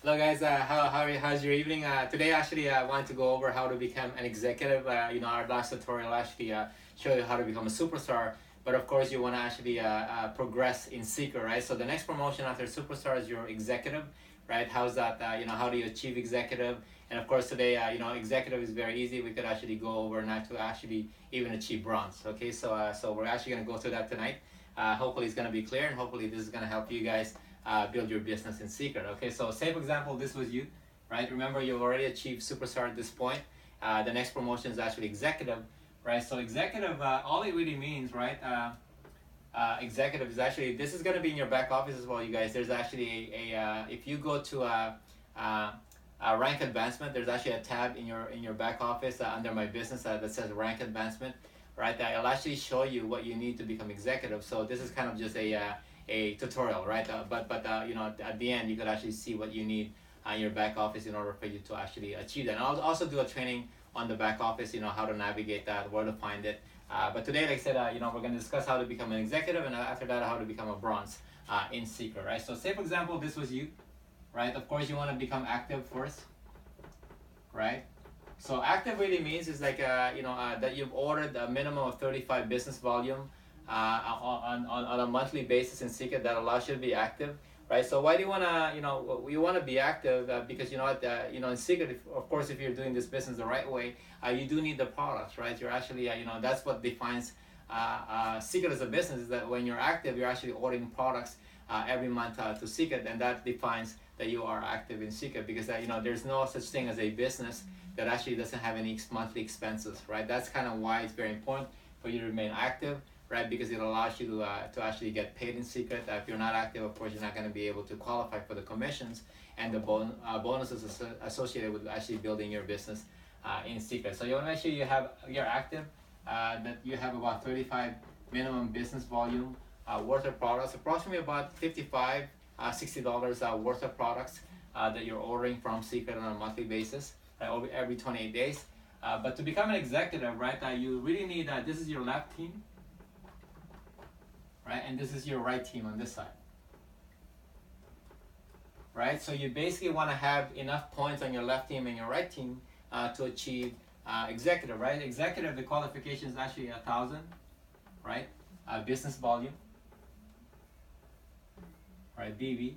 Hello guys, how's your evening? Today actually I want to go over how to become an executive. Our last tutorial actually show you how to become a superstar, but of course you want to actually progress in Seacret, right? So the next promotion after superstar is your executive, right? How's that? How do you achieve executive? And of course today, executive is very easy. We could actually go over now to actually even achieve bronze. Okay, so we're actually gonna go through that tonight. Hopefully it's gonna be clear, and hopefully this is gonna help you guys build your business in Seacret. Okay, so say for example this was you, right? Remember you've already achieved superstar at this point. The next promotion is actually executive, right? So executive, all it really means, right? Executive is actually, this is going to be in your back office as well, you guys. There's actually if you go to rank advancement, there's actually a tab in your back office under my business that says rank advancement, right? That will actually show you what you need to become executive. So this is kind of just a tutorial, right? But at the end you could actually see what you need in your back office in order for you to actually achieve that. And I'll also do a training on the back office, how to navigate that, where to find it. But today, like I said, we're going to discuss how to become an executive, and after that, how to become a bronze in Seacret, right? So say, for example, this was you, right? Of course, you want to become active first, right? So active really means is like, that you've ordered a minimum of 35 business volume on a monthly basis in Seacret. That allows you to be active, right? So why do you want to, you want to be active because in Seacret, of course, if you're doing this business the right way, you do need the products, right? You're actually, that's what defines Seacret as a business, is that when you're active, you're actually ordering products every month to Seacret, and that defines that you are active in Seacret, because there's no such thing as a business that actually doesn't have any monthly expenses, right? That's kind of why it's very important for you to remain active, right? Because it allows you to actually get paid in Seacret. If you're not active, of course, you're not going to be able to qualify for the commissions and the bonuses associated with actually building your business in Seacret. So you want to make sure you're active, that you have about 35 minimum business volume worth of products, approximately about $55, $60 worth of products that you're ordering from Seacret on a monthly basis, over every 28 days. But to become an executive, right, you really need, this is your left team, right? And this is your right team on this side, right? So you basically want to have enough points on your left team and your right team to achieve executive, right? Executive, the qualification is actually 1,000, right? Business volume, right? BV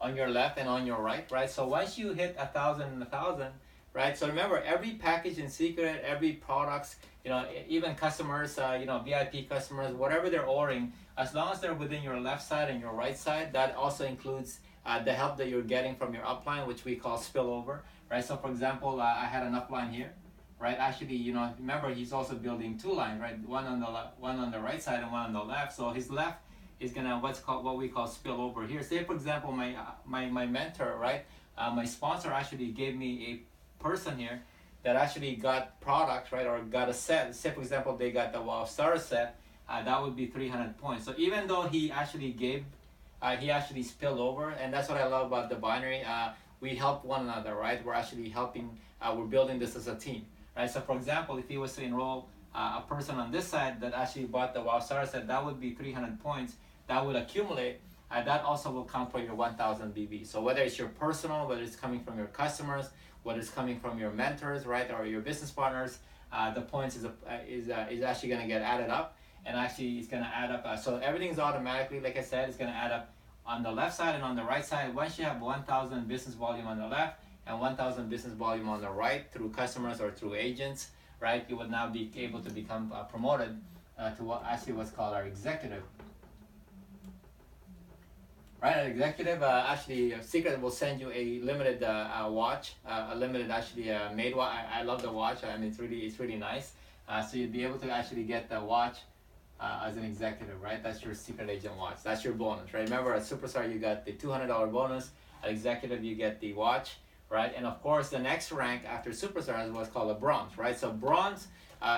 on your left and on your right, right? So once you hit 1,000 and 1,000, right? So remember, every package in Seacret, every products, even customers, VIP customers, whatever they're ordering, as long as they're within your left side and your right side, that also includes the help that you're getting from your upline, which we call spillover, right? So for example, I had an upline here, right? Actually, remember, he's also building two lines, right? One on the right side and one on the left. So his left is gonna what we call spillover here. Say for example, my mentor, right? My sponsor actually gave me a person here that actually got products, right, or got a set. Say for example, they got the Wow Starter set. That would be 300 points. So even though he actually spilled over, and that's what I love about the binary. We help one another, right? We're actually helping. We're building this as a team, right? So for example, if he was to enroll a person on this side that actually bought the Wow Starter set, that would be 300 points. That would accumulate. That also will count for your 1,000 BB. So whether it's your personal, whether it's coming from your customers, whether it's coming from your mentors, right, or your business partners, the points is actually going to get added up, and actually it's going to add up. So everything's automatically, like I said, it's going to add up on the left side and on the right side. Once you have 1,000 business volume on the left and 1,000 business volume on the right through customers or through agents, right, you would now be able to become promoted to what's called our executive. Right, an executive, actually, Seacret will send you a limited watch, a limited actually made watch. I love the watch. I mean, it's really nice. So you'd be able to actually get the watch as an executive, right? That's your secret agent watch. That's your bonus, right? Remember, at superstar you got the $200 bonus. At executive you get the watch, right? And of course, the next rank after superstar is what's called a bronze, right? So bronze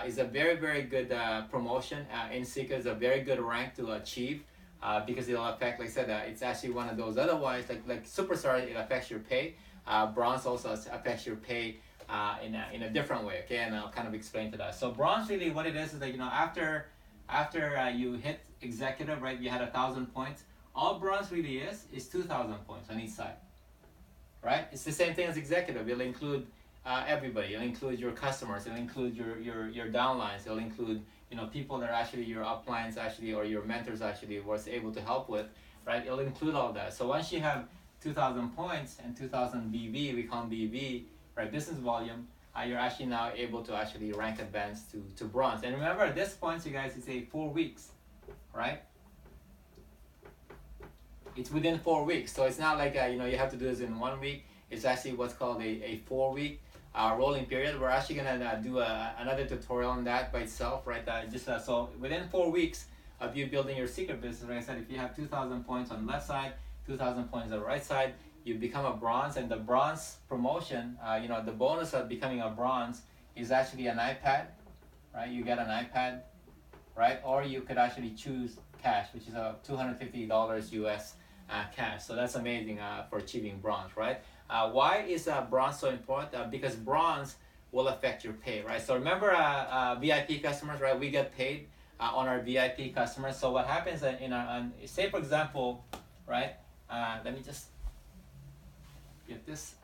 is a very, very good promotion in Seacret. It's a very good rank to achieve. Because it'll affect, like I said, it's actually one of those. Otherwise, like superstar, it affects your pay. Bronze also affects your pay in a different way. Okay, and I'll kind of explain to that. So bronze, really, what it is that after you hit executive, right? You had 1,000 points. All bronze really is 2,000 points on each side, right? It's the same thing as executive. It'll include everybody. It'll include your customers. It'll include your downlines. It'll include people that are actually your uplines actually, or your mentors actually was able to help with, right? It'll include all that. So once you have 2,000 points and 2,000 BV, we call BV, right? Business volume. You're actually now able to actually rank advanced to bronze. And remember, at this point, you guys, it's a 4 weeks, right? It's within 4 weeks, so it's not like you have to do this in 1 week. It's actually what's called a 4-week rolling period. We're actually gonna do another tutorial on that by itself, right? So within 4 weeks of you building your Seacret business, like I said, if you have 2,000 points on the left side, 2,000 points on the right side, you become a bronze. And the bronze promotion, the bonus of becoming a bronze is actually an iPad, right? You get an iPad, right? Or you could actually choose cash, which is a $250 US cash. So that's amazing for achieving bronze, right? Why is bronze so important? Because bronze will affect your pay, right? So remember VIP customers, right? We get paid on our VIP customers. So what happens in say for example, right? Let me just get this.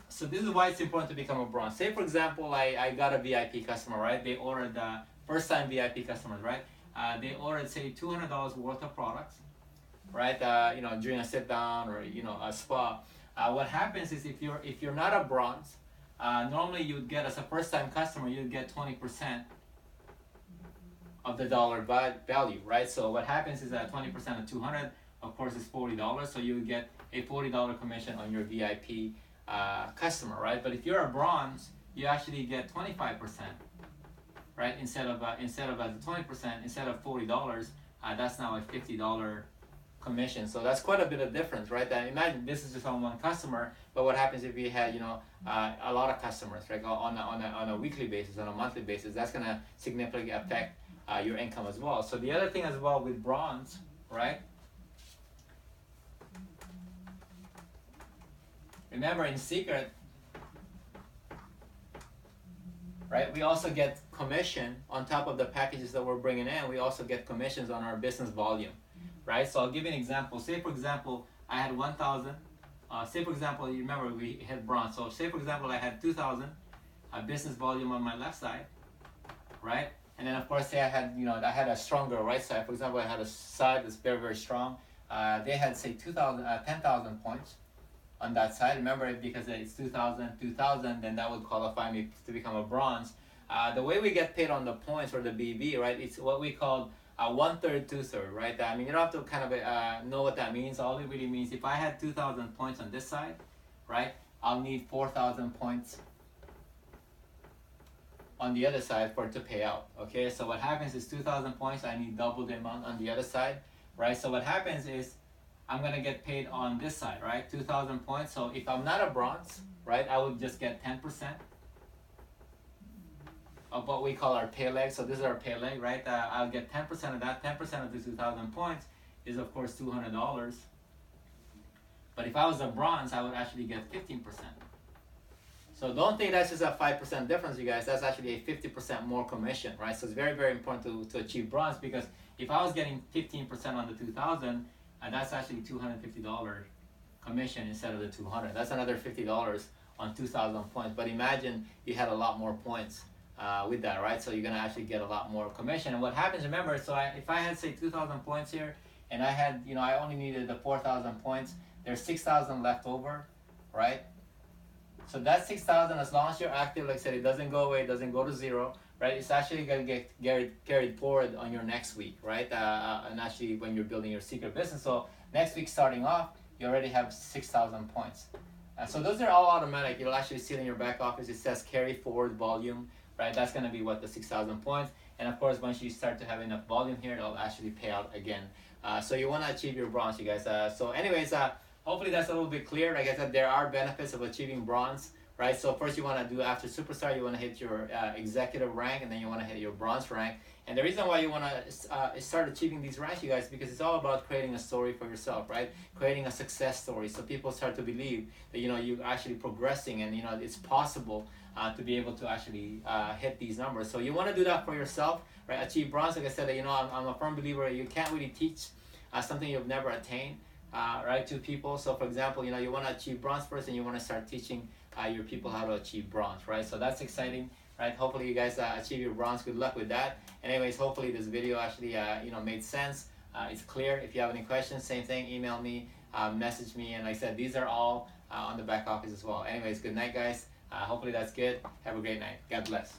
So this is why it's important to become a bronze. Say for example, I got a VIP customer, right? They ordered first time VIP customers, right? They ordered say $200 worth of products, right? During a sit down or a spa. What happens is if you're not a bronze, normally you'd get, as a first time customer, you'd get 20% of the dollar value, right? So what happens is that 20% of 200, of course, is $40. So you would get a $40 commission on your VIP customer, right? But if you're a bronze, you actually get 25%, right? Instead of the 20%, instead of $40, that's now a $50 commission. So that's quite a bit of difference, right? Imagine this is just on one customer, but what happens if you had a lot of customers, right? On a weekly basis, on a monthly basis, that's gonna significantly affect your income as well. So the other thing as well with bronze, right? Remember in Seacret, right? We also get commission on top of the packages that we're bringing in. We also get commissions on our business volume, right? So I'll give you an example. Say for example, I had 1,000. Say for example, you remember we hit bronze. So say for example, I had 2,000 business volume on my left side, right? And then of course, say I had a stronger right side. For example, I had a side that's very, very strong. They had say 10,000 points on that side. Remember, because it's 2,000, then that would qualify me to become a bronze. The way we get paid on the points or the BB, right? It's what we call 1/3, 2/3, right? I mean, you don't have to kind of know what that means. All it really means, if I had 2,000 points on this side, right? I'll need 4,000 points on the other side for it to pay out. Okay, so what happens is 2,000 points, I need double the amount on the other side, right? So what happens is I'm gonna get paid on this side, right? 2,000 points. So if I'm not a bronze, right, I would just get 10% of what we call our pay leg. So this is our pay leg, right? I'll get 10% of that. 10% of the 2,000 points is of course $200. But if I was a bronze, I would actually get 15%. So don't think that's just a 5% difference, you guys. That's actually a 50% more commission, right? So it's very, very important to achieve bronze, because if I was getting 15% on the 2,000, that's actually $250 commission instead of the 200. That's another $50 on 2,000 points. But imagine you had a lot more points with that, right? So you're gonna actually get a lot more commission. And what happens, remember, so if I had say 2,000 points here, and I had, I only needed the 4,000 points, there's 6,000 left over, right? So that 6,000, as long as you're active, like I said, it doesn't go away, it doesn't go to zero, right? It's actually going to get carried forward on your next week, right? And actually when you're building your Seacret business. So next week starting off, you already have 6,000 points. So those are all automatic. You'll actually see it in your back office. It says carry forward volume, right? That's going to be what the 6,000 points. And of course, once you start to have enough volume here, it'll actually pay out again. So you want to achieve your bronze, you guys. So anyways, hopefully that's a little bit clear. Like I said, there are benefits of achieving bronze, right? So first you want to do, after superstar, you want to hit your executive rank, and then you want to hit your bronze rank. And the reason why you want to start achieving these ranks, you guys, because it's all about creating a story for yourself, right? Creating a success story, so people start to believe that you're actually progressing, and it's possible to be able to actually hit these numbers. So you want to do that for yourself, right? Achieve bronze. Like I said, I'm a firm believer you can't really teach something you've never attained, right, to people. So for example, you want to achieve bronze first, and you want to start teaching your people how to achieve bronze, right? So that's exciting, right? Hopefully you guys achieve your bronze. Good luck with that. Anyways, hopefully this video actually made sense. It's clear. If you have any questions, same thing, email me, message me, and like I said, these are all on the back office as well. Anyways, good night, guys. Hopefully that's good. Have a great night. God bless.